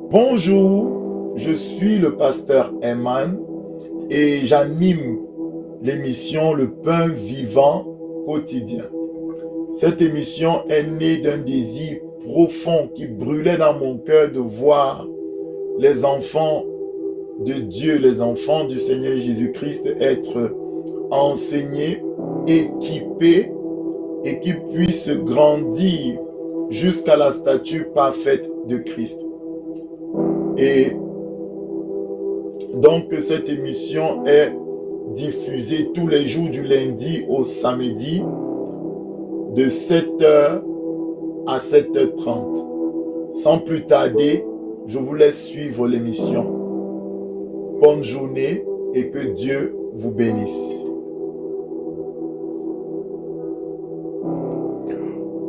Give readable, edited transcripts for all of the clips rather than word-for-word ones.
Bonjour, je suis le pasteur Eman et j'anime l'émission Le Pain Vivant Quotidien. Cette émission est née d'un désir profond qui brûlait dans mon cœur de voir les enfants de Dieu, les enfants du Seigneur Jésus-Christ être enseignés, équipés et qui puissent grandir jusqu'à la stature parfaite de Christ. Et donc cette émission est diffusée tous les jours du lundi au samedi de 7h à 7h30. Sans plus tarder, je vous laisse suivre l'émission. Bonne journée et que Dieu vous bénisse.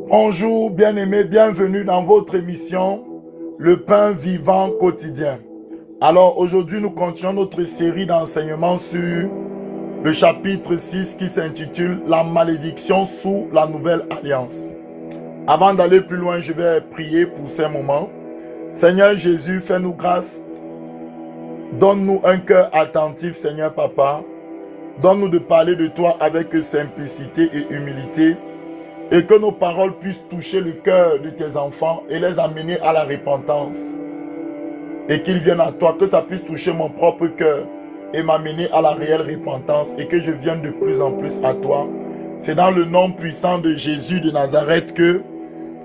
Bonjour bien-aimés, bienvenue dans votre émission Le Pain Vivant Quotidien. Alors aujourd'hui nous continuons notre série d'enseignements sur le chapitre 6 qui s'intitule La malédiction sous la nouvelle alliance. Avant d'aller plus loin, je vais prier pour ces moments. Seigneur Jésus, fais-nous grâce. Donne-nous un cœur attentif, Seigneur Papa. Donne-nous de parler de toi avec simplicité et humilité. Et que nos paroles puissent toucher le cœur de tes enfants et les amener à la repentance. Et qu'ils viennent à toi, que ça puisse toucher mon propre cœur et m'amener à la réelle repentance et que je vienne de plus en plus à toi. C'est dans le nom puissant de Jésus de Nazareth que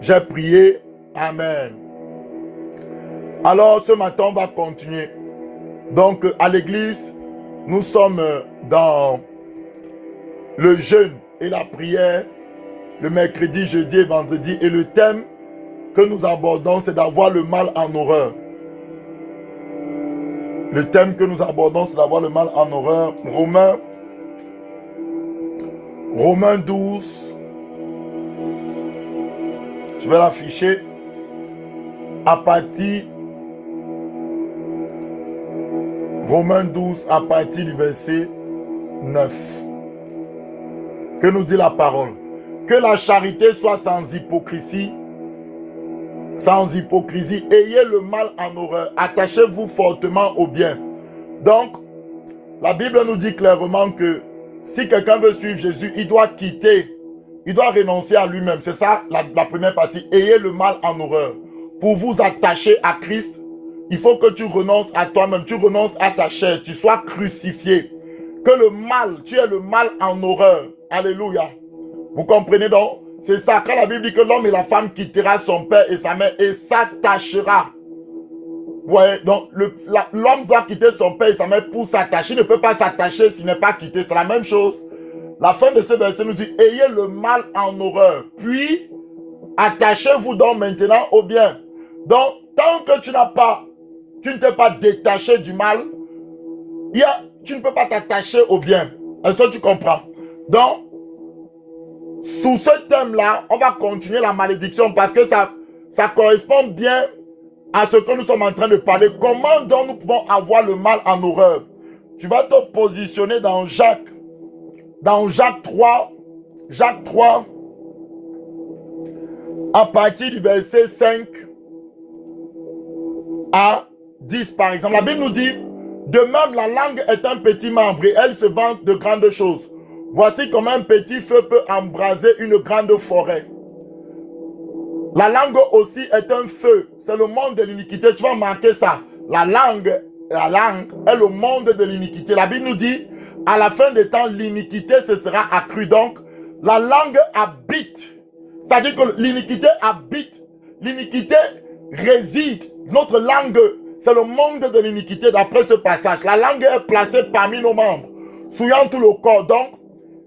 j'ai prié. Amen. Alors ce matin, on va continuer. Donc à l'église, nous sommes dans le jeûne et la prière le mercredi, jeudi et vendredi. Et le thème que nous abordons, c'est d'avoir le mal en horreur. Le thème que nous abordons, c'est d'avoir le mal en horreur. Romains 12. Je vais l'afficher à partir Romains 12 à partir du verset 9. Que nous dit la parole? Que la charité soit sans hypocrisie. Sans hypocrisie. Ayez le mal en horreur. Attachez-vous fortement au bien. Donc, la Bible nous dit clairement que si quelqu'un veut suivre Jésus, il doit quitter. Il doit renoncer à lui-même. C'est ça la première partie. Ayez le mal en horreur. Pour vous attacher à Christ, il faut que tu renonces à toi-même. Tu renonces à ta chair. Tu sois crucifié. Que le mal, tu aies le mal en horreur. Alléluia. Vous comprenez donc? C'est ça. Quand la Bible dit que l'homme et la femme quittera son père et sa mère et s'attachera. Vous voyez? Donc, l'homme doit quitter son père et sa mère pour s'attacher. Il ne peut pas s'attacher s'il n'est pas quitté. C'est la même chose. La fin de ce verset nous dit, ayez le mal en horreur. Puis, attachez-vous donc maintenant au bien. Donc, tant que tu ne t'es pas détaché du mal, tu ne peux pas t'attacher au bien. Est-ce que tu comprends? Donc, sous ce thème-là, on va continuer la malédiction parce que ça correspond bien à ce que nous sommes en train de parler. Comment donc nous pouvons avoir le mal en horreur? Tu vas te positionner dans Jacques 3, à partir du verset 5 à 10 par exemple. La Bible nous dit, de même la langue est un petit membre et elle se vante de grandes choses. Voici comment un petit feu peut embraser une grande forêt. La langue aussi est un feu. C'est le monde de l'iniquité. Tu vas marquer ça. La langue est le monde de l'iniquité. La Bible nous dit, à la fin des temps, l'iniquité se sera accrue. Donc, la langue habite. C'est-à-dire que l'iniquité habite. L'iniquité réside. Notre langue, c'est le monde de l'iniquité d'après ce passage. La langue est placée parmi nos membres, souillant tout le corps. Donc,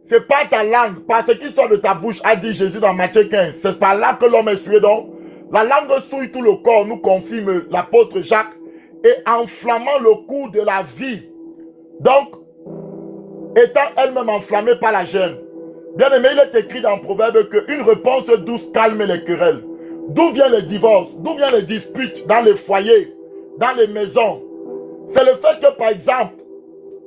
c'est pas ta langue, pas ce qui sort de ta bouche, a dit Jésus dans Matthieu 15. C'est par là que l'homme est souillé. Donc, la langue souille tout le corps, nous confirme l'apôtre Jacques, et enflammant le cours de la vie. Donc, étant elle-même enflammée par la gêne. Bien aimé, il est écrit dans Proverbe qu'une réponse douce calme les querelles. D'où viennent les divorces? D'où viennent les disputes dans les foyers, dans les maisons? C'est le fait que, par exemple,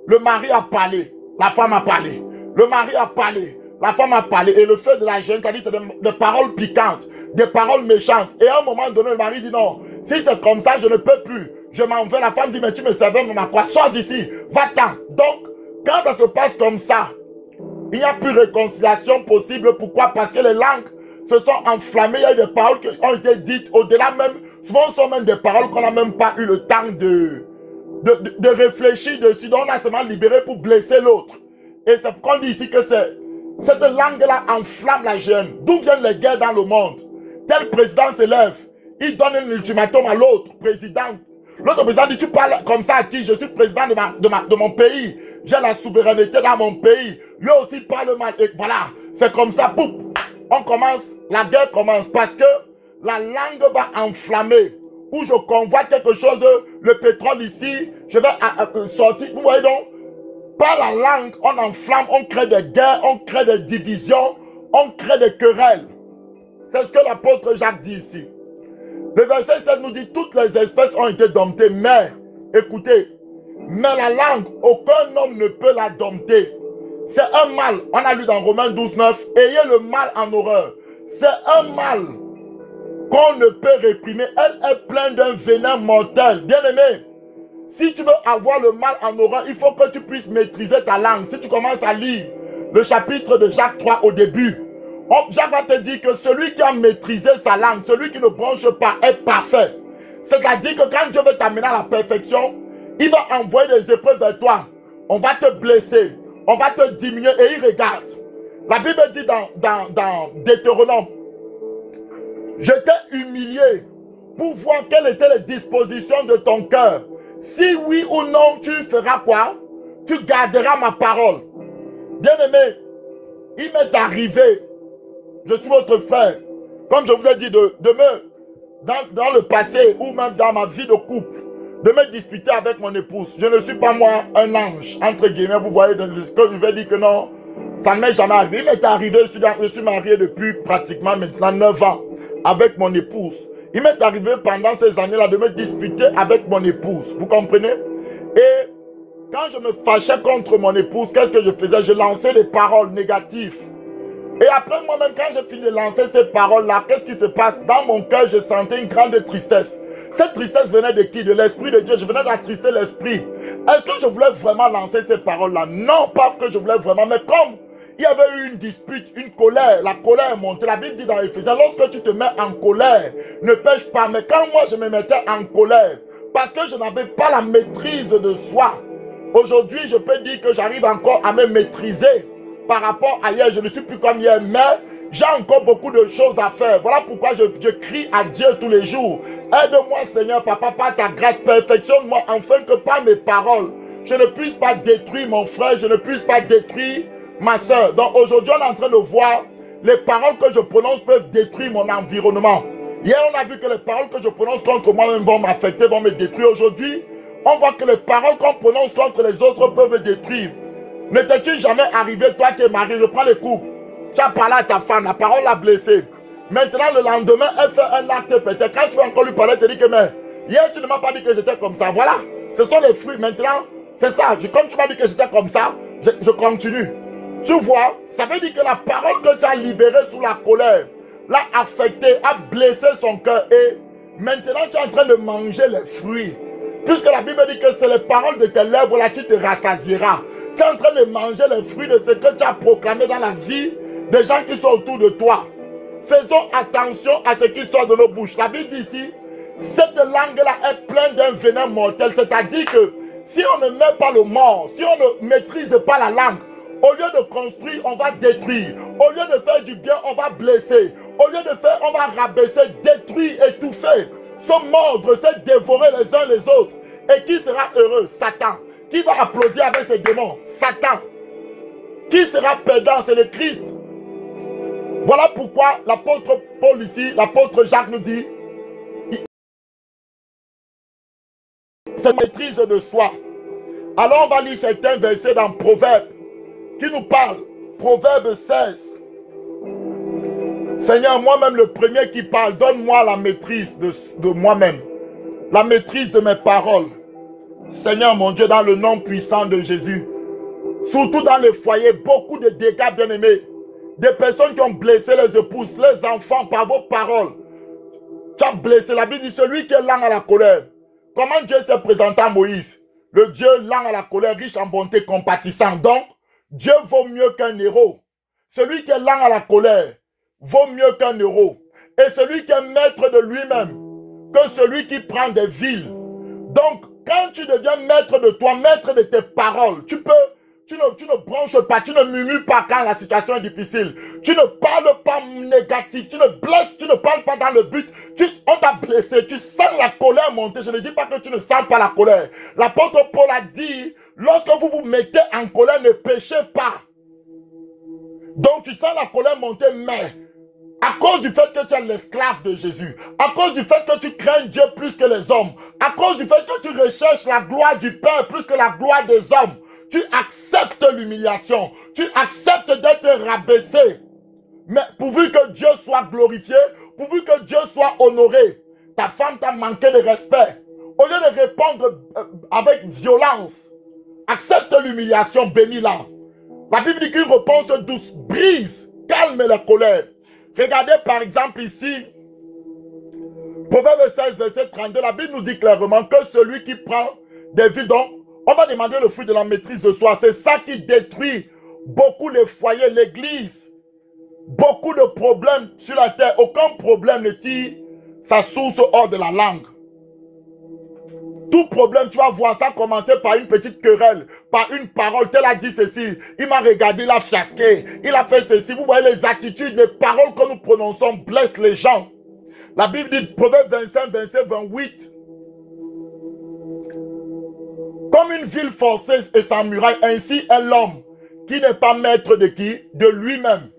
Le mari a parlé, la femme a parlé. Le mari a parlé, la femme a parlé. Et le fait de la gêne, c'est-à-dire c'est des paroles piquantes, des paroles méchantes. Et à un moment donné, le mari dit non, si c'est comme ça, je ne peux plus. Je m'en vais. La femme dit, mais tu me servais, maman, quoi? Sors d'ici, va-t'en. Donc, quand ça se passe comme ça, il n'y a plus de réconciliation possible. Pourquoi? Parce que les langues se sont enflammées. Il y a des paroles qui ont été dites au-delà même. Souvent, ce sont même des paroles qu'on n'a même pas eu le temps de réfléchir dessus. Donc, on a seulement libéré pour blesser l'autre. Et c'est pourquoi on dit ici que cette langue-là enflamme la gêne. D'où viennent les guerres dans le monde? Tel président se lève. Il donne un ultimatum à l'autre président. L'autre président dit, tu parles comme ça à qui? Je suis président de mon pays. J'ai la souveraineté dans mon pays. Lui aussi parle mal. Et voilà, c'est comme ça. Pouf, on commence, la guerre commence. Parce que la langue va enflammer. Où je convoite quelque chose, le pétrole ici, je vais sortir. Vous voyez donc, par la langue, on enflamme, on crée des guerres, on crée des divisions, on crée des querelles. C'est ce que l'apôtre Jacques dit ici. Le verset 7 nous dit, toutes les espèces ont été domptées, mais, écoutez, mais la langue, aucun homme ne peut la dompter. C'est un mal, on a lu dans Romains 12, 9, ayez le mal en horreur. C'est un mal qu'on ne peut réprimer. Elle est pleine d'un venin mortel. Bien-aimé, si tu veux avoir le mal en horreur, il faut que tu puisses maîtriser ta langue. Si tu commences à lire le chapitre de Jacques 3 au début, Jacques va te dire que celui qui a maîtrisé sa langue, celui qui ne bronche pas, est parfait. C'est-à-dire que quand Dieu veut t'amener à la perfection, il va envoyer des épreuves vers toi. On va te blesser, on va te diminuer et il regarde. La Bible dit dans Deutéronome, je t'ai humilié pour voir quelles étaient les dispositions de ton cœur. Si oui ou non, tu feras quoi? Tu garderas ma parole. Bien-aimé, il m'est arrivé, je suis votre frère, comme je vous ai dit, dans le passé ou même dans ma vie de couple, de me disputer avec mon épouse. Je ne suis pas moi un ange, entre guillemets, vous voyez, que je vais dire que non, ça ne m'est jamais arrivé. Il m'est arrivé, je suis marié depuis pratiquement maintenant 9 ans avec mon épouse. Il m'est arrivé pendant ces années-là de me disputer avec mon épouse, vous comprenez? Et quand je me fâchais contre mon épouse, qu'est-ce que je faisais? Je lançais des paroles négatives. Et après moi-même, quand j'ai fini de lancer ces paroles-là, qu'est-ce qui se passe? Dans mon cœur, je sentais une grande tristesse. Cette tristesse venait de qui? De l'Esprit de Dieu. Je venais d'attrister l'Esprit. Est-ce que je voulais vraiment lancer ces paroles-là? Non, pas que je voulais vraiment, mais comme il y avait eu une dispute, une colère, la colère est montée. La Bible dit dans Éphésiens, lorsque tu te mets en colère, ne pêche pas. Mais quand moi je me mettais en colère, parce que je n'avais pas la maîtrise de soi, aujourd'hui je peux dire que j'arrive encore à me maîtriser par rapport à hier. Je ne suis plus comme hier, mais j'ai encore beaucoup de choses à faire. Voilà pourquoi je crie à Dieu tous les jours. Aide-moi Seigneur, papa, par ta grâce, perfectionne-moi afin que par mes paroles, je ne puisse pas détruire mon frère, je ne puisse pas détruire ma soeur. Donc aujourd'hui, on est en train de voir les paroles que je prononce peuvent détruire mon environnement. Hier, on a vu que les paroles que je prononce contre moi-même vont m'affecter, vont me détruire. Aujourd'hui, on voit que les paroles qu'on prononce contre les autres peuvent me détruire. Ne t'es-tu jamais arrivé, toi qui es marié, je prends les coups. Tu as parlé à ta femme, la parole l'a blessée. Maintenant, le lendemain, elle fait un acte peut-être. Quand tu vas encore lui parler, tu te dis que mais hier, tu ne m'as pas dit que j'étais comme ça. Voilà, ce sont les fruits. Maintenant, c'est ça. Comme tu m'as dit que j'étais comme ça, je continue. Tu vois, ça veut dire que la parole que tu as libérée sous la colère l'a affecté, a blessé son cœur. Et maintenant, tu es en train de manger les fruits. Puisque la Bible dit que c'est les paroles de tes lèvres là qui te rassasieras. Tu es en train de manger les fruits de ce que tu as proclamé dans la vie des gens qui sont autour de toi. Faisons attention à ce qui sort de nos bouches. La Bible dit ici, cette langue-là est pleine d'un venin mortel. C'est-à-dire que si on ne met pas le mort, si on ne maîtrise pas la langue, au lieu de construire, on va détruire. Au lieu de faire du bien, on va blesser. Au lieu de faire, on va rabaisser, détruire, étouffer, se mordre, se dévorer les uns les autres. Et qui sera heureux? Satan. Qui va applaudir avec ses démons? Satan. Qui sera perdant? C'est le Christ. Voilà pourquoi l'apôtre Paul ici, l'apôtre Jacques nous dit, c'est maîtrise de soi. Alors on va lire certains versets dans Proverbes qui nous parlent. Proverbe 16. Seigneur, moi-même le premier qui parle, donne-moi la maîtrise de moi-même. La maîtrise de mes paroles. Seigneur mon Dieu, dans le nom puissant de Jésus, surtout dans les foyers, beaucoup de dégâts, bien-aimés. Des personnes qui ont blessé les épouses, les enfants par vos paroles. Tu as blessé. La Bible dit celui qui est lent à la colère. Comment Dieu s'est présenté à Moïse? Le Dieu lent à la colère, riche en bonté, compatissant. Donc, Dieu vaut mieux qu'un héros. Celui qui est lent à la colère vaut mieux qu'un héros. Et celui qui est maître de lui-même que celui qui prend des villes. Donc, quand tu deviens maître de toi, maître de tes paroles, tu ne branches pas, tu ne murmures pas quand la situation est difficile. Tu ne parles pas négatif, tu ne blesses, tu ne parles pas dans le but. On t'a blessé, tu sens la colère monter. Je ne dis pas que tu ne sens pas la colère. L'apôtre Paul a dit, lorsque vous vous mettez en colère, ne péchez pas. Donc tu sens la colère monter, mais à cause du fait que tu es l'esclave de Jésus, à cause du fait que tu crains Dieu plus que les hommes, à cause du fait que tu recherches la gloire du Père plus que la gloire des hommes, tu acceptes l'humiliation, tu acceptes d'être rabaissé. Mais pourvu que Dieu soit glorifié, pourvu que Dieu soit honoré, ta femme t'a manqué de respect. Au lieu de répondre avec violence, accepte l'humiliation, bénis-la. La Bible dit qu'une réponse douce brise, calme la colère. Regardez par exemple ici, Proverbe 16, verset 32, la Bible nous dit clairement que celui qui prend des vies, donc, on va demander le fruit de la maîtrise de soi. C'est ça qui détruit beaucoup les foyers, l'église. Beaucoup de problèmes sur la terre. Aucun problème ne tire sa source hors de la langue. Tout problème, tu vas voir ça commencer par une petite querelle, par une parole. Tel a dit ceci, il m'a regardé, il a fiasqué, il a fait ceci. Vous voyez les attitudes, les paroles que nous prononçons blessent les gens. La Bible dit, Proverbe 25, verset 28. Comme une ville forcée et sans muraille, ainsi est l'homme qui n'est pas maître de qui? De lui-même.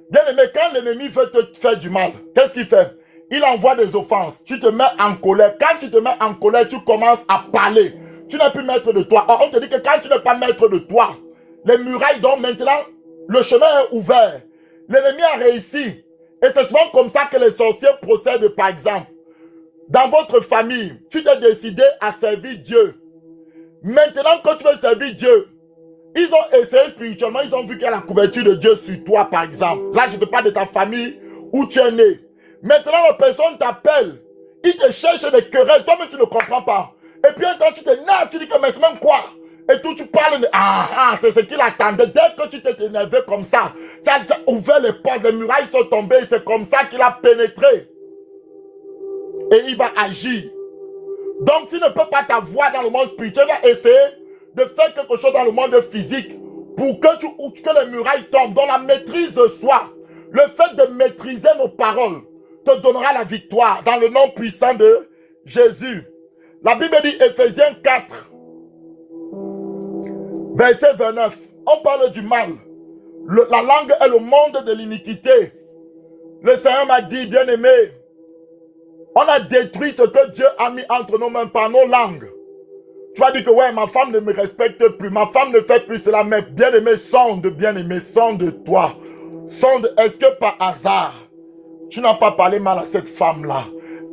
Bien aimé, quand l'ennemi veut te faire du mal, qu'est-ce qu'il fait? Il envoie des offenses. Tu te mets en colère. Quand tu te mets en colère, tu commences à parler. Tu n'es plus maître de toi. Or, on te dit que quand tu n'es pas maître de toi, les murailles, donc maintenant, le chemin est ouvert. L'ennemi a réussi. Et c'est souvent comme ça que les sorciers procèdent, par exemple. Dans votre famille, tu t'es décidé à servir Dieu. Maintenant que tu veux servir Dieu, ils ont essayé spirituellement, ils ont vu qu'il y a la couverture de Dieu sur toi, par exemple. Là, je te parle de ta famille où tu es né. Maintenant, la personne t'appelle. Il te cherche des querelles. Toi-même, tu ne comprends pas. Et puis, un temps, tu t'énerves. Tu dis que, mais c'est même quoi? Et tout, tu parles de... c'est ce qu'il attendait. Dès que tu t'es énervé comme ça, tu as ouvert les portes, les murailles sont tombées. C'est comme ça qu'il a pénétré. Et il va agir. Donc, s'il ne peut pas t'avoir dans le monde spirituel, il va essayer de faire quelque chose dans le monde physique pour que les murailles tombent. Dans la maîtrise de soi, le fait de maîtriser nos paroles te donnera la victoire dans le nom puissant de Jésus. La Bible dit, Ephésiens 4, verset 29, on parle du mal. La langue est le monde de l'iniquité. Le Seigneur m'a dit, bien-aimé, on a détruit ce que Dieu a mis entre nos mains par nos langues. Tu vas dire que ouais, ma femme ne me respecte plus, ma femme ne fait plus cela, mais bien-aimé, sonde toi. Sonde, est-ce que par hasard, tu n'as pas parlé mal à cette femme-là?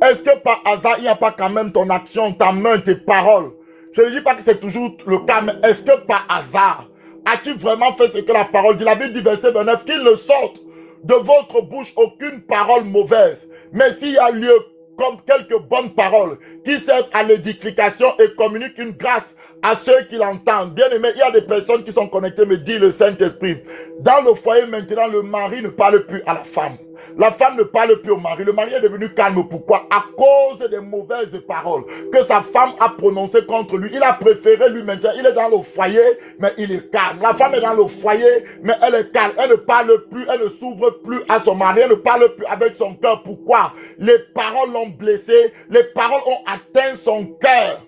Est-ce que par hasard, il n'y a pas quand même ton action, ta main, tes paroles? Je ne dis pas que c'est toujours le cas, mais est-ce que par hasard, as-tu vraiment fait ce que la parole dit? La Bible dit, verset 29, qu'il ne sorte de votre bouche aucune parole mauvaise, mais s'il y a lieu comme quelques bonnes paroles qui servent à l'édification et communiquent une grâce à ceux qui l'entendent. Bien aimé, il y a des personnes qui sont connectées, me dit le Saint-Esprit. Dans le foyer maintenant, le mari ne parle plus à la femme. La femme ne parle plus au mari. Le mari est devenu calme. Pourquoi? À cause des mauvaises paroles que sa femme a prononcées contre lui. Il a préféré lui maintenant. Il est dans le foyer, mais il est calme. La femme est dans le foyer, mais elle est calme. Elle ne parle plus, elle ne s'ouvre plus à son mari. Elle ne parle plus avec son cœur. Pourquoi? Les paroles l'ont blessé. Les paroles ont atteint son cœur.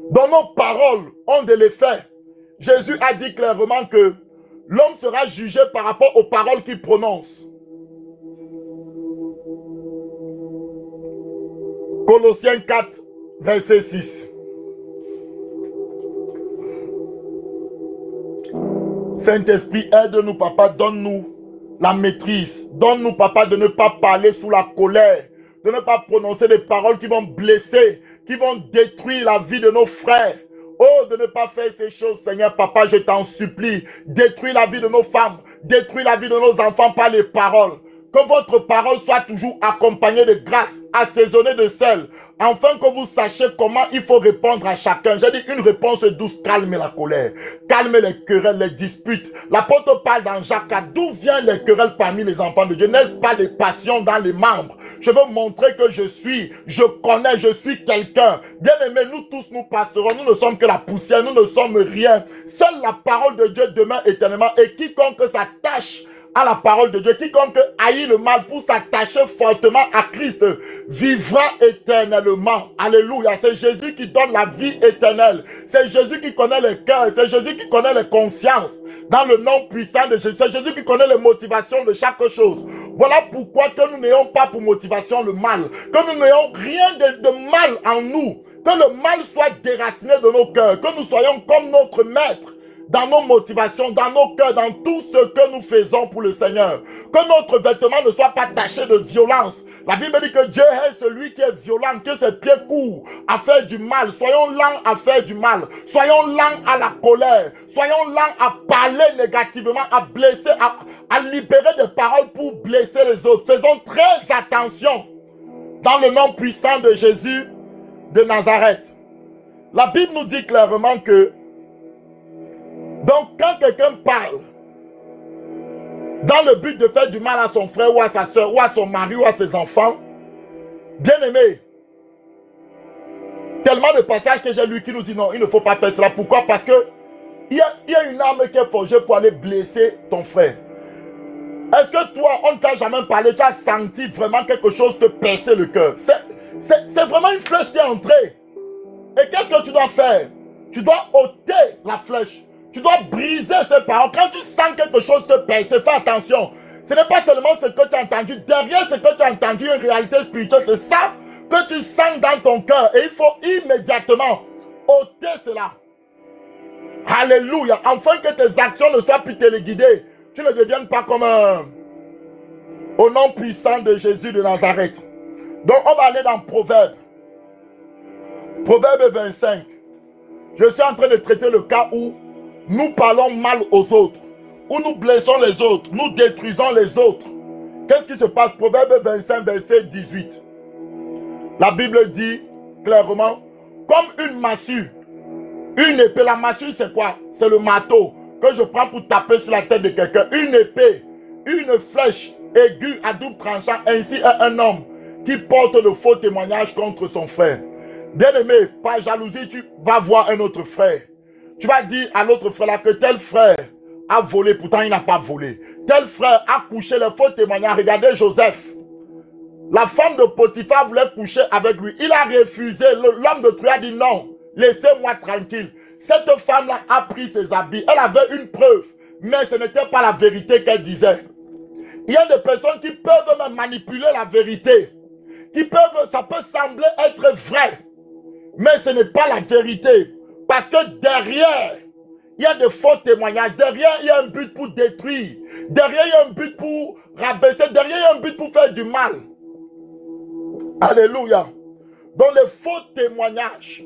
Donc nos paroles ont de l'effet. Jésus a dit clairement que l'homme sera jugé par rapport aux paroles qu'il prononce. Colossiens 4, verset 6. Saint-Esprit, aide-nous, papa, donne-nous la maîtrise. Donne-nous, papa, de ne pas parler sous la colère, de ne pas prononcer des paroles qui vont blesser, qui vont détruire la vie de nos frères. Oh, de ne pas faire ces choses, Seigneur, papa, je t'en supplie. Détruis la vie de nos femmes, détruis la vie de nos enfants par les paroles. Que votre parole soit toujours accompagnée de grâce, assaisonnée de sel, afin que vous sachiez comment il faut répondre à chacun. J'ai dit une réponse douce, calme la colère, calme les querelles, les disputes. L'apôtre parle dans Jacques, d'où viennent les querelles parmi les enfants de Dieu? N'est-ce pas les passions dans les membres? Je veux montrer que je connais, je suis quelqu'un. Bien aimé, nous tous nous passerons, nous ne sommes que la poussière, nous ne sommes rien. Seule la parole de Dieu demeure éternellement, et quiconque s'attache à la parole de Dieu, quiconque haït le mal pour s'attacher fortement à Christ, vivra éternellement. Alléluia. C'est Jésus qui donne la vie éternelle. C'est Jésus qui connaît les cœurs. C'est Jésus qui connaît les consciences. Dans le nom puissant de Jésus. C'est Jésus qui connaît les motivations de chaque chose. Voilà pourquoi que nous n'ayons pas pour motivation le mal. Que nous n'ayons rien de mal en nous. Que le mal soit déraciné de nos cœurs. Que nous soyons comme notre maître. Dans nos motivations, dans nos cœurs, dans tout ce que nous faisons pour le Seigneur. Que notre vêtement ne soit pas taché de violence. La Bible dit que Dieu est celui qui est violent, que ses pieds courent à faire du mal. Soyons lents à faire du mal. Soyons lents à la colère. Soyons lents à parler négativement, à blesser, à libérer des paroles pour blesser les autres. Faisons très attention. Dans le nom puissant de Jésus de Nazareth. La Bible nous dit clairement que donc, quand quelqu'un parle dans le but de faire du mal à son frère ou à sa soeur ou à son mari ou à ses enfants, bien aimé, tellement de passages que j'ai lu qui nous dit non, il ne faut pas faire cela. Pourquoi? Parce que il y a une arme qui est forgée pour aller blesser ton frère. Est-ce que toi, on ne t'a jamais parlé, tu as senti vraiment quelque chose te percer le cœur? C'est vraiment une flèche qui est entrée. Et qu'est-ce que tu dois faire? Tu dois ôter la flèche. Tu dois briser ces paroles. Quand tu sens quelque chose te percer, fais attention. Ce n'est pas seulement ce que tu as entendu. Derrière ce que tu as entendu, une réalité spirituelle. C'est ça que tu sens dans ton cœur. Et il faut immédiatement ôter cela. Alléluia. Afin que tes actions ne soient plus téléguidées. Tu ne deviennes pas comme au nom puissant de Jésus de Nazareth. Donc on va aller dans Proverbe. Proverbe 25. Je suis en train de traiter le cas où nous parlons mal aux autres, où nous blessons les autres, nous détruisons les autres. Qu'est-ce qui se passe? Proverbe 25, verset 18. La Bible dit clairement, comme une massue, une épée. La massue, c'est quoi? C'est le marteau que je prends pour taper sur la tête de quelqu'un. Une épée, une flèche aiguë à double tranchant, ainsi est un homme qui porte le faux témoignage contre son frère. Bien-aimé, par jalousie, tu vas voir un autre frère. Tu vas dire à l'autre frère là que tel frère a volé, pourtant il n'a pas volé. Tel frère a couché les faux témoignages. Regardez Joseph. La femme de Potiphar voulait coucher avec lui. Il a refusé. L'homme de Troie a dit non, laissez-moi tranquille. Cette femme-là a pris ses habits. Elle avait une preuve, mais ce n'était pas la vérité qu'elle disait. Il y a des personnes qui peuvent même manipuler la vérité. Ça peut sembler être vrai, mais ce n'est pas la vérité. Parce que derrière, il y a de faux témoignages. Derrière, il y a un but pour détruire. Derrière, il y a un but pour rabaisser. Derrière, il y a un but pour faire du mal. Alléluia. Donc, les faux témoignages.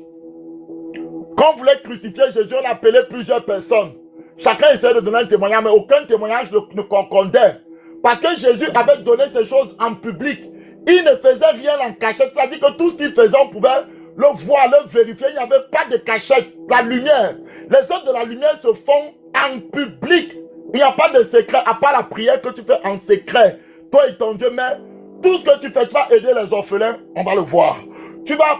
Quand on voulait crucifier Jésus, on appelait plusieurs personnes. Chacun essayait de donner un témoignage, mais aucun témoignage ne concordait. Parce que Jésus avait donné ces choses en public. Il ne faisait rien en cachette. C'est-à-dire que tout ce qu'il faisait, on pouvait le voir, le vérifier. Il n'y avait pas de cachette. La lumière. Les œuvres de la lumière se font en public. Il n'y a pas de secret, à part la prière que tu fais en secret. Toi et ton Dieu, mais tout ce que tu fais, tu vas aider les orphelins, on va le voir. Tu vas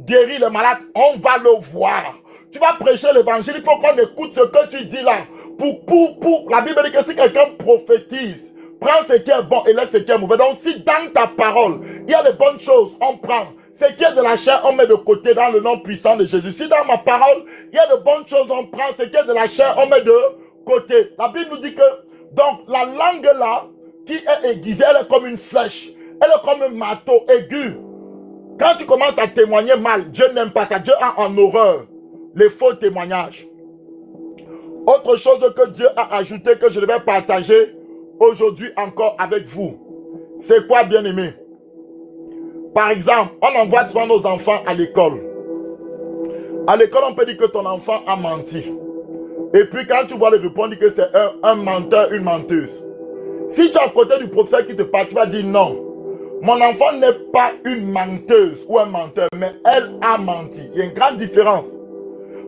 guérir les malades, on va le voir. Tu vas prêcher l'évangile, il faut qu'on écoute ce que tu dis là. La Bible dit que si quelqu'un prophétise, prends ce qui est bon et laisse ce qui est mauvais. Donc si dans ta parole, il y a de bonnes choses, on prend. Ce qui est de la chair, on met de côté dans le nom puissant de Jésus. Si dans ma parole, il y a de bonnes choses, on prend. Ce qui est de la chair, on met de côté. La Bible nous dit que, donc, la langue là, qui est aiguisée, elle est comme une flèche. Elle est comme un marteau aigu. Quand tu commences à témoigner mal, Dieu n'aime pas ça. Dieu a en horreur les faux témoignages. Autre chose que Dieu a ajouté, que je devais partager aujourd'hui encore avec vous. C'est quoi, bien-aimé? Par exemple, on envoie souvent nos enfants à l'école. À l'école, on peut dire que ton enfant a menti. Et puis quand tu vois les réponses, on dit que c'est un menteur, une menteuse. Si tu es à côté du professeur qui te parle, tu vas dire non. Mon enfant n'est pas une menteuse ou un menteur, mais elle a menti. Il y a une grande différence.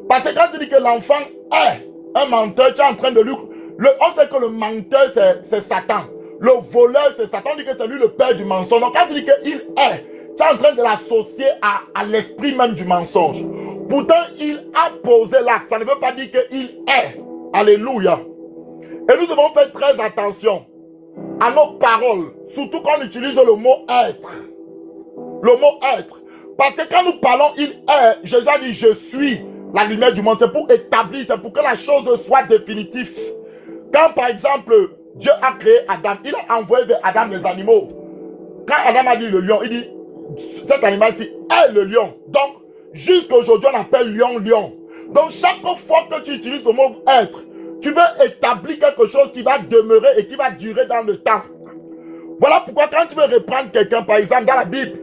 Parce que quand tu dis que l'enfant est un menteur, tu es en train de lui... on sait que le menteur, c'est Satan. Le voleur, c'est Satan. On dit que c'est lui le père du mensonge. Donc quand tu dis qu'il est, tu es en train de l'associer à l'esprit même du mensonge. Pourtant, il a posé l'acte. Ça ne veut pas dire qu'il est. Alléluia. Et nous devons faire très attention à nos paroles. Surtout quand on utilise le mot être. Le mot être. Parce que quand nous parlons il est, Jésus a dit je suis la lumière du monde. C'est pour établir, c'est pour que la chose soit définitive. Quand par exemple, Dieu a créé Adam, il a envoyé vers Adam les animaux. Quand Adam a dit le lion, il dit cet animal-ci est le lion. Donc, jusqu'à aujourd'hui, on appelle lion, lion. Donc, chaque fois que tu utilises le mot être, tu veux établir quelque chose qui va demeurer et qui va durer dans le temps. Voilà pourquoi quand tu veux reprendre quelqu'un, par exemple, dans la Bible,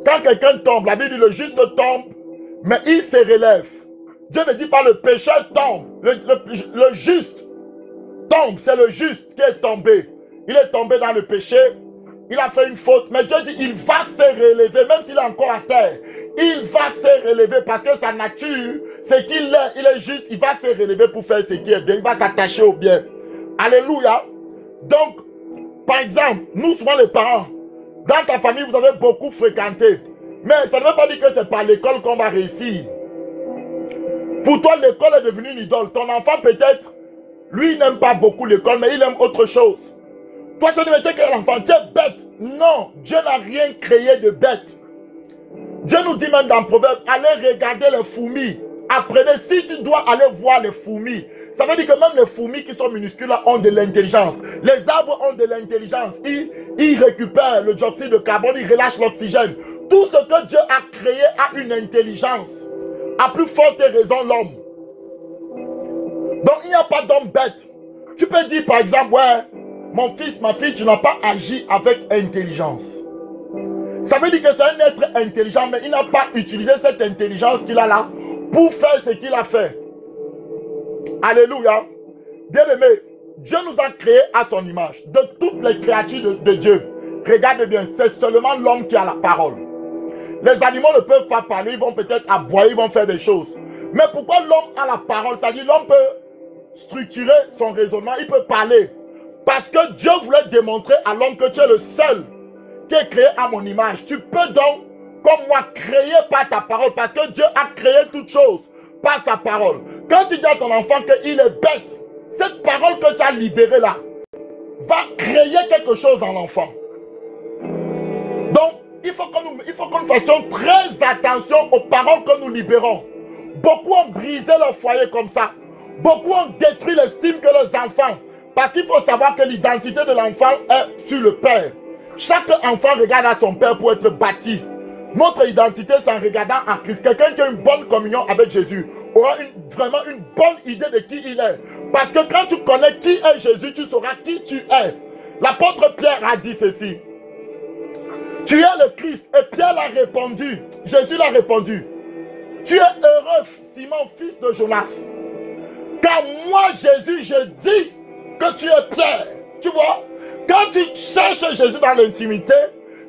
quand quelqu'un tombe, la Bible dit le juste tombe, mais il se relève. Dieu ne dit pas le pécheur tombe, le juste tombe, c'est le juste qui est tombé. Il est tombé dans le péché. Il a fait une faute, mais Dieu dit il va se relever, même s'il est encore à terre. Il va se relever parce que sa nature, c'est qu'il est, il est juste, il va se relever pour faire ce qui est bien. Il va s'attacher au bien. Alléluia. Donc, par exemple, nous souvent les parents, dans ta famille, vous avez beaucoup fréquenté. Mais ça ne veut pas dire que c'est par l'école qu'on va réussir. Pour toi, l'école est devenue une idole. Ton enfant peut-être, lui, il n'aime pas beaucoup l'école, mais il aime autre chose. Toi, tu dis, mais tu es quel enfant? Tu es bête. Non, Dieu n'a rien créé de bête. Dieu nous dit même dans le proverbe, allez regarder les fourmis. Apprenez, si tu dois aller voir les fourmis, ça veut dire que même les fourmis qui sont minuscules là, ont de l'intelligence. Les arbres ont de l'intelligence. Ils récupèrent le dioxyde de carbone, ils relâchent l'oxygène. Tout ce que Dieu a créé a une intelligence. À plus forte raison l'homme. Donc il n'y a pas d'homme bête. Tu peux dire par exemple, ouais, mon fils, ma fille, tu n'as pas agi avec intelligence. Ça veut dire que c'est un être intelligent, mais il n'a pas utilisé cette intelligence qu'il a là pour faire ce qu'il a fait. Alléluia. Bien-aimé, Dieu nous a créés à son image. De toutes les créatures de Dieu, regarde bien, c'est seulement l'homme qui a la parole. Les animaux ne peuvent pas parler, ils vont peut-être aboyer, ils vont faire des choses. Mais pourquoi l'homme a la parole? C'est-à-dire l'homme peut structurer son raisonnement, il peut parler. Parce que Dieu voulait démontrer à l'homme que tu es le seul qui est créé à mon image. Tu peux donc, comme moi, créer par ta parole. Parce que Dieu a créé toutes choses par sa parole. Quand tu dis à ton enfant qu'il est bête, cette parole que tu as libérée là, va créer quelque chose en l'enfant. Donc, il faut que nous fassions très attention aux paroles que nous libérons. Beaucoup ont brisé leur foyer comme ça. Beaucoup ont détruit l'estime que leurs enfants. Parce qu'il faut savoir que l'identité de l'enfant est sur le père. Chaque enfant regarde à son père pour être bâti. Notre identité, c'est en regardant à Christ. Quelqu'un qui a une bonne communion avec Jésus aura vraiment une bonne idée de qui il est. Parce que quand tu connais qui est Jésus, tu sauras qui tu es. L'apôtre Pierre a dit ceci. Tu es le Christ. Et Pierre l'a répondu. Jésus l'a répondu. Tu es heureux, Simon, fils de Jonas. Car moi, Jésus, je dis que tu es Pierre. Tu vois, quand tu cherches Jésus dans l'intimité,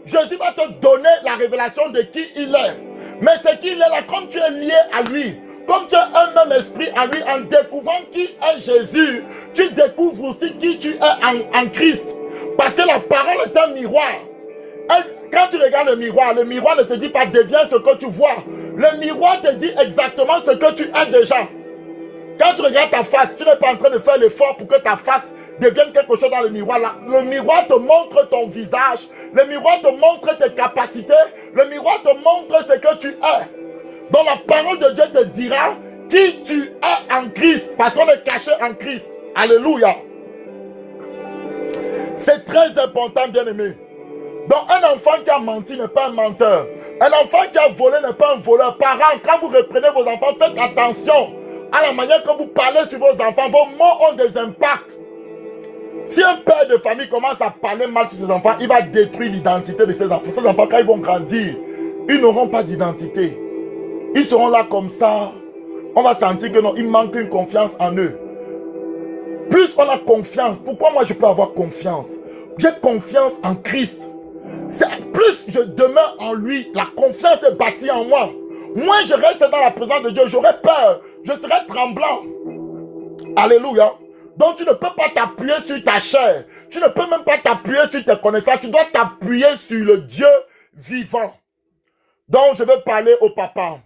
Jésus va te donner la révélation de qui il est. Mais c'est qu'il est là, comme tu es lié à lui, comme tu as un même esprit en lui, en découvrant qui est Jésus, tu découvres aussi qui tu es en Christ. Parce que la parole est un miroir. Quand tu regardes le miroir ne te dit pas deviens ce que tu vois. Le miroir te dit exactement ce que tu es déjà. Quand tu regardes ta face, tu n'es pas en train de faire l'effort pour que ta face devienne quelque chose dans le miroir là. Le miroir te montre ton visage. Le miroir te montre tes capacités. Le miroir te montre ce que tu es. Donc la parole de Dieu te dira qui tu es en Christ. Parce qu'on est caché en Christ. Alléluia. C'est très important, bien-aimé. Donc un enfant qui a menti n'est pas un menteur. Un enfant qui a volé n'est pas un voleur. Parents, quand vous reprenez vos enfants, faites attention à la manière que vous parlez sur vos enfants. Vos mots ont des impacts. Si un père de famille commence à parler mal sur ses enfants, il va détruire l'identité de ses enfants. Ces enfants, quand ils vont grandir, ils n'auront pas d'identité. Ils seront là comme ça. On va sentir que non, il manque une confiance en eux. Plus on a confiance, pourquoi moi je peux avoir confiance? J'ai confiance en Christ. Plus je demeure en lui, la confiance est bâtie en moi. Moins je reste dans la présence de Dieu, j'aurai peur, je serai tremblant. Alléluia. Donc tu ne peux pas t'appuyer sur ta chair. Tu ne peux même pas t'appuyer sur tes connaissances. Tu dois t'appuyer sur le Dieu vivant. Donc je vais parler au papa.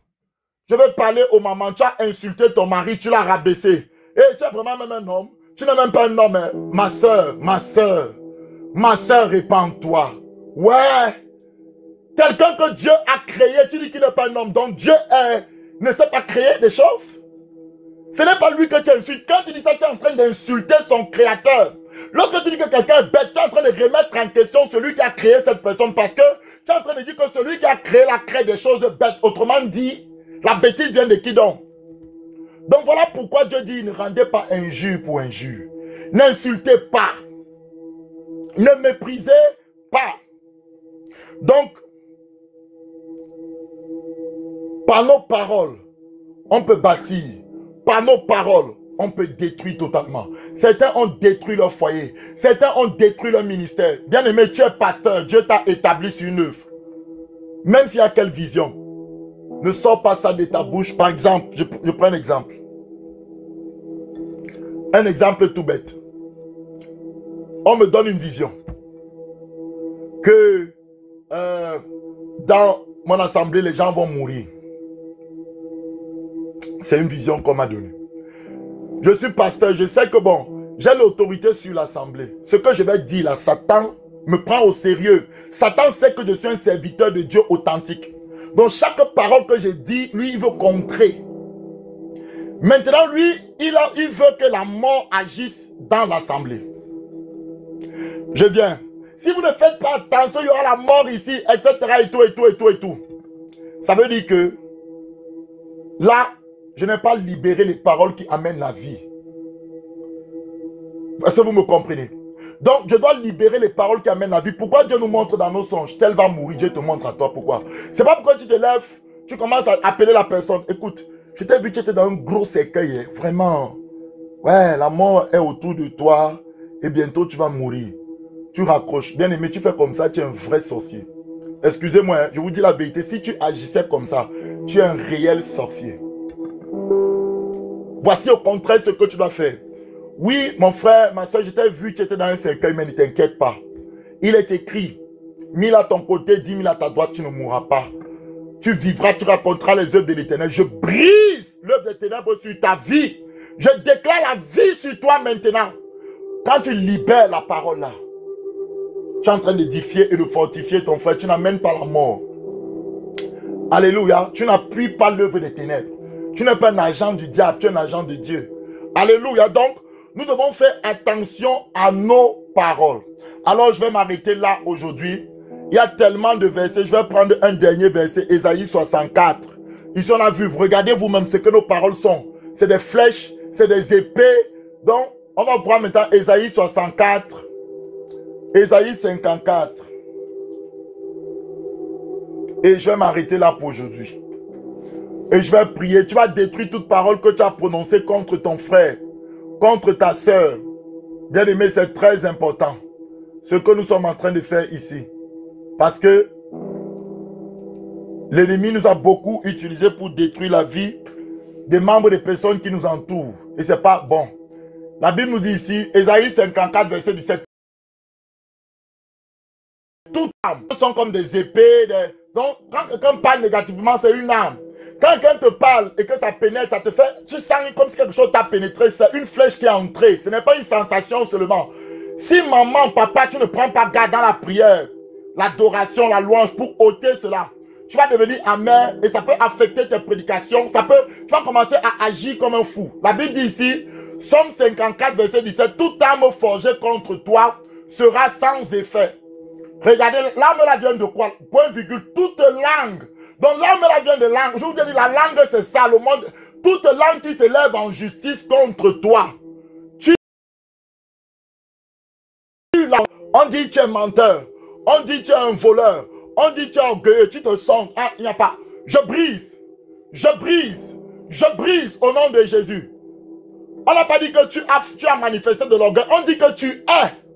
Je vais parler aux mamans. Tu as insulté ton mari, tu l'as rabaissé. Et tu es vraiment même un homme. Tu n'es même pas un homme. Hein. Ma soeur, répands-toi. Ouais. Quelqu'un que Dieu a créé, tu dis qu'il n'est pas un homme. Donc Dieu ne sait pas créer des choses. Ce n'est pas lui que tu insultes. Quand tu dis ça, tu es en train d'insulter son créateur. Lorsque tu dis que quelqu'un est bête, tu es en train de remettre en question celui qui a créé cette personne parce que tu es en train de dire que celui qui a créé crée des choses bêtes. Autrement dit, la bêtise vient de qui donc? Donc voilà pourquoi Dieu dit ne rendez pas injure pour injure. N'insultez pas. Ne méprisez pas. Donc, par nos paroles, on peut bâtir. Par nos paroles, on peut détruire totalement. Certains ont détruit leur foyer. Certains ont détruit leur ministère. Bien aimé, tu es pasteur. Dieu t'a établi sur une œuvre. Même s'il y a quelle vision. Ne sors pas ça de ta bouche. Par exemple, je prends un exemple. Un exemple tout bête. On me donne une vision. Que dans mon assemblée, les gens vont mourir. C'est une vision qu'on m'a donnée. Je suis pasteur, je sais que bon, j'ai l'autorité sur l'assemblée. Ce que je vais dire là, Satan me prend au sérieux. Satan sait que je suis un serviteur de Dieu authentique. Donc chaque parole que je dis, lui, il veut contrer. Maintenant, lui, il veut que la mort agisse dans l'assemblée. Je viens. Si vous ne faites pas attention, il y aura la mort ici, etc. et tout, et tout, et tout, et tout. Ça veut dire que là, je n'ai pas libéré les paroles qui amènent la vie. Est-ce que vous me comprenez? Donc, je dois libérer les paroles qui amènent la vie. Pourquoi Dieu nous montre dans nos songes? Tel va mourir, Dieu te montre à toi. Pourquoi? C'est pas pourquoi tu te lèves, tu commences à appeler la personne. Écoute, je t'ai vu, tu étais dans un gros cercueil. Vraiment. Ouais, la mort est autour de toi et bientôt tu vas mourir. Tu raccroches. Bien aimé, tu fais comme ça, tu es un vrai sorcier. Excusez-moi, je vous dis la vérité. Si tu agissais comme ça, tu es un réel sorcier. Voici au contraire ce que tu dois faire. Oui, mon frère, ma soeur, je t'ai vu, tu étais dans un cercueil, mais ne t'inquiète pas. Il est écrit, 1000 à ton côté, 10 000 à ta droite, tu ne mourras pas. Tu vivras, tu raconteras les œuvres de l'Éternel. Je brise l'œuvre des ténèbres sur ta vie. Je déclare la vie sur toi maintenant. Quand tu libères la parole là, tu es en train d'édifier et de fortifier ton frère. Tu n'amènes pas la mort. Alléluia. Tu n'appuies pas l'œuvre des ténèbres. Tu n'es pas un agent du diable, tu es un agent de Dieu. Alléluia. Donc, nous devons faire attention à nos paroles. Alors, je vais m'arrêter là aujourd'hui. Il y a tellement de versets. Je vais prendre un dernier verset, Ésaïe 64. Ici, on a vu, regardez vous-même ce que nos paroles sont. C'est des flèches, c'est des épées. Donc, on va voir maintenant Ésaïe 64. Ésaïe 54. Et je vais m'arrêter là pour aujourd'hui. Et je vais prier. Tu vas détruire toute parole que tu as prononcée contre ton frère, contre ta soeur. Bien aimé, c'est très important. Ce que nous sommes en train de faire ici. Parce que l'ennemi nous a beaucoup utilisé pour détruire la vie des membres des personnes qui nous entourent. Et ce n'est pas bon. La Bible nous dit ici, Ésaïe 54, verset 17. Toutes les armes sont comme des épées. Donc, quand quelqu'un parle négativement, c'est une arme. Quand quelqu'un te parle et que ça pénètre, ça te fait... Tu sens comme si quelque chose t'a pénétré. C'est une flèche qui est entrée. Ce n'est pas une sensation seulement. Si maman, papa, tu ne prends pas garde dans la prière, l'adoration, la louange pour ôter cela, tu vas devenir amer et ça peut affecter tes prédications. Tu vas commencer à agir comme un fou. La Bible dit ici, Somme 54, verset 17, toute arme forgée contre toi sera sans effet. Regardez, l'arme là vient de quoi? Point virgule, toute langue. Donc l'arme là vient de langue. Je vous dis, la langue c'est ça, le monde. Toute langue qui s'élève en justice contre toi. On dit tu es menteur. On dit tu es un voleur. On dit tu es orgueilleux. Tu te sens. Ah, il n'y a pas. Je brise. Je brise. Je brise au nom de Jésus. On n'a pas dit que tu as manifesté de l'orgueil. On dit que tu es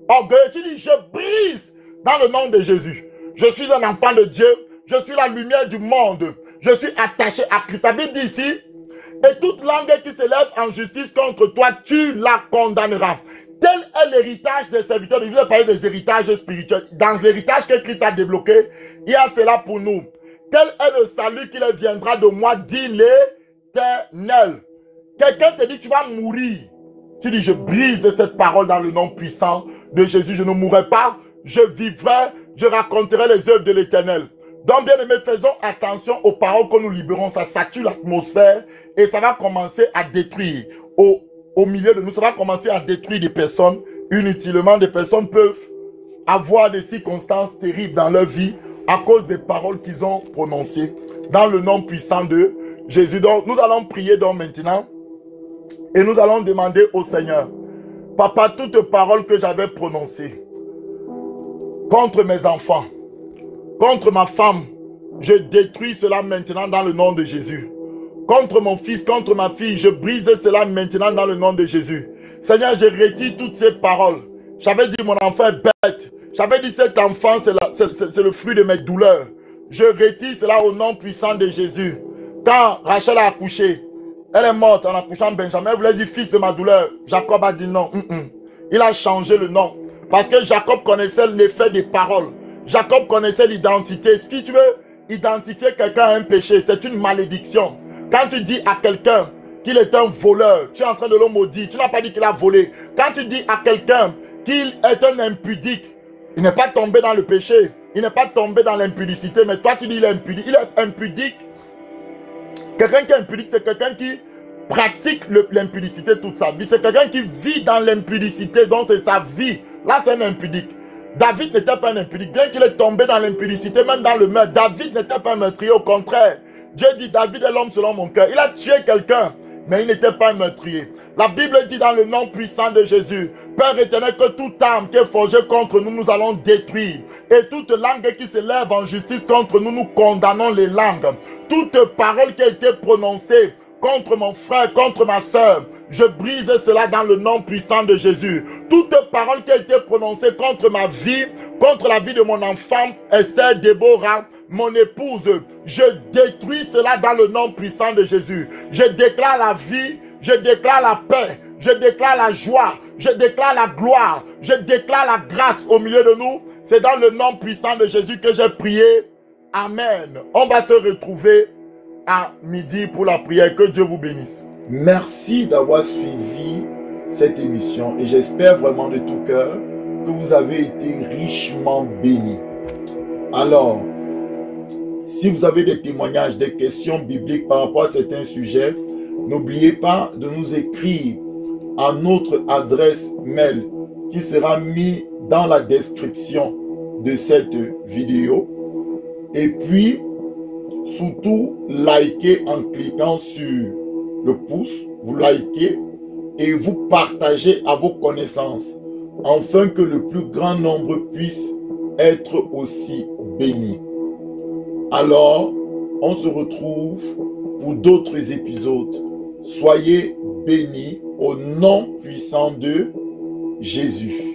orgueilleux. Tu dis je brise dans le nom de Jésus. Je suis un enfant de Dieu. Je suis la lumière du monde. Je suis attaché à Christ. La Bible dit ici, et toute langue qui s'élève en justice contre toi, tu la condamneras. Tel est l'héritage des serviteurs. Je vais parler des héritages spirituels. Dans l'héritage que Christ a débloqué, il y a cela pour nous. Tel est le salut qui viendra de moi, dit l'Éternel. Quelqu'un te dit, tu vas mourir. Tu dis, je brise cette parole dans le nom puissant de Jésus. Je ne mourrai pas, je vivrai, je raconterai les œuvres de l'Éternel. Donc, bien aimés, faisons attention aux paroles que nous libérons. Ça sature l'atmosphère et ça va commencer à détruire. Au milieu de nous, ça va commencer à détruire des personnes inutilement. Des personnes peuvent avoir des circonstances terribles dans leur vie à cause des paroles qu'ils ont prononcées dans le nom puissant de Jésus. Donc, nous allons prier donc maintenant et nous allons demander au Seigneur, Papa, toute parole que j'avais prononcée contre mes enfants, contre ma femme, je détruis cela maintenant dans le nom de Jésus. Contre mon fils, contre ma fille, je brise cela maintenant dans le nom de Jésus. Seigneur, je retire toutes ces paroles. J'avais dit mon enfant est bête. J'avais dit cet enfant, c'est le fruit de mes douleurs. Je retire cela au nom puissant de Jésus. Quand Rachel a accouché, elle est morte en accouchant Benjamin. Elle voulait dire fils de ma douleur. Jacob a dit non. Il a changé le nom. Parce que Jacob connaissait l'effet des paroles. Jacob connaissait l'identité. Si tu veux identifier quelqu'un à un péché, c'est une malédiction. Quand tu dis à quelqu'un qu'il est un voleur, tu es en train de le maudire. Tu n'as pas dit qu'il a volé. Quand tu dis à quelqu'un qu'il est un impudique, il n'est pas tombé dans le péché. Il n'est pas tombé dans l'impudicité. Mais toi, tu dis il est impudique. Il est impudique. Quelqu'un qui est impudique, c'est quelqu'un qui pratique l'impudicité toute sa vie. C'est quelqu'un qui vit dans l'impudicité. Donc, c'est sa vie. Là, c'est un impudique. David n'était pas un impudique. Bien qu'il est tombé dans l'impudicité, même dans le meurtre, David n'était pas un meurtrier. Au contraire, Dieu dit, David est l'homme selon mon cœur. Il a tué quelqu'un, mais il n'était pas un meurtrier. La Bible dit dans le nom puissant de Jésus, Père éternel, que toute âme qui est forgée contre nous, nous allons détruire. Et toute langue qui s'élève en justice contre nous, nous condamnons les langues. Toute parole qui a été prononcée contre mon frère, contre ma soeur, je brise cela dans le nom puissant de Jésus. Toute parole qui a été prononcée contre ma vie, contre la vie de mon enfant, Esther, Déborah, mon épouse, je détruis cela dans le nom puissant de Jésus. Je déclare la vie, je déclare la paix, je déclare la joie, je déclare la gloire, je déclare la grâce au milieu de nous. C'est dans le nom puissant de Jésus que j'ai prié. Amen. On va se retrouver à midi pour la prière. Que Dieu vous bénisse. Merci d'avoir suivi cette émission et j'espère vraiment de tout cœur que vous avez été richement bénis. Alors, si vous avez des témoignages, des questions bibliques par rapport à certains sujets, n'oubliez pas de nous écrire à notre adresse mail qui sera mise dans la description de cette vidéo. Et puis, surtout, likez en cliquant sur le pouce, vous likez et vous partagez à vos connaissances, afin que le plus grand nombre puisse être aussi béni. Alors, on se retrouve pour d'autres épisodes. Soyez bénis au nom puissant de Jésus.